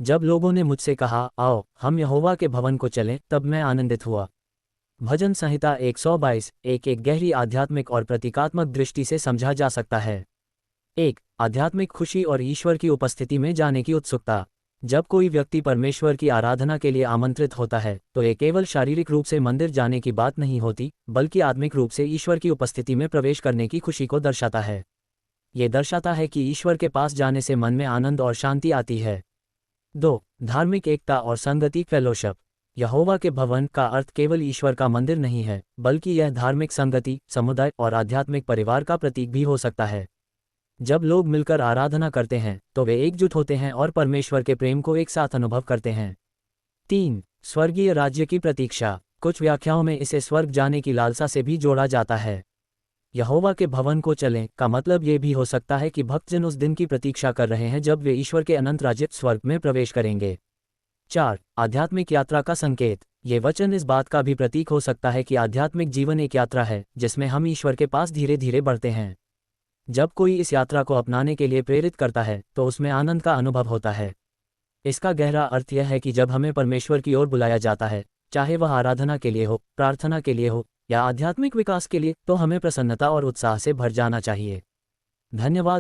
जब लोगों ने मुझसे कहा, आओ हम यहोवा के भवन को चलें, तब मैं आनंदित हुआ। भजन संहिता 122 एक गहरी आध्यात्मिक और प्रतीकात्मक दृष्टि से समझा जा सकता है। एक, आध्यात्मिक खुशी और ईश्वर की उपस्थिति में जाने की उत्सुकता। जब कोई व्यक्ति परमेश्वर की आराधना के लिए आमंत्रित होता है, तो ये केवल शारीरिक रूप से मंदिर जाने की बात नहीं होती, बल्कि आत्मिक रूप से ईश्वर की उपस्थिति में प्रवेश करने की खुशी को दर्शाता है। ये दर्शाता है कि ईश्वर के पास जाने से मन में आनंद और शांति आती है। 2. धार्मिक एकता और संगति फेलोशिप। यहोवा के भवन का अर्थ केवल ईश्वर का मंदिर नहीं है, बल्कि यह धार्मिक संगति, समुदाय और आध्यात्मिक परिवार का प्रतीक भी हो सकता है। जब लोग मिलकर आराधना करते हैं, तो वे एकजुट होते हैं और परमेश्वर के प्रेम को एक साथ अनुभव करते हैं। 3. स्वर्गीय राज्य की प्रतीक्षा। कुछ व्याख्याओं में इसे स्वर्ग जाने की लालसा से भी जोड़ा जाता है। यहोवा के भवन को चलें का मतलब ये भी हो सकता है कि भक्तजन उस दिन की प्रतीक्षा कर रहे हैं जब वे ईश्वर के अनंत राज्य स्वर्ग में प्रवेश करेंगे। 4. आध्यात्मिक यात्रा का संकेत। ये वचन इस बात का भी प्रतीक हो सकता है कि आध्यात्मिक जीवन एक यात्रा है, जिसमें हम ईश्वर के पास धीरे धीरे बढ़ते हैं। जब कोई इस यात्रा को अपनाने के लिए प्रेरित करता है, तो उसमें आनंद का अनुभव होता है। इसका गहरा अर्थ यह है कि जब हमें परमेश्वर की ओर बुलाया जाता है, चाहे वह आराधना के लिए हो, प्रार्थना के लिए हो या आध्यात्मिक विकास के लिए, तो हमें प्रसन्नता और उत्साह से भर जाना चाहिए। धन्यवाद।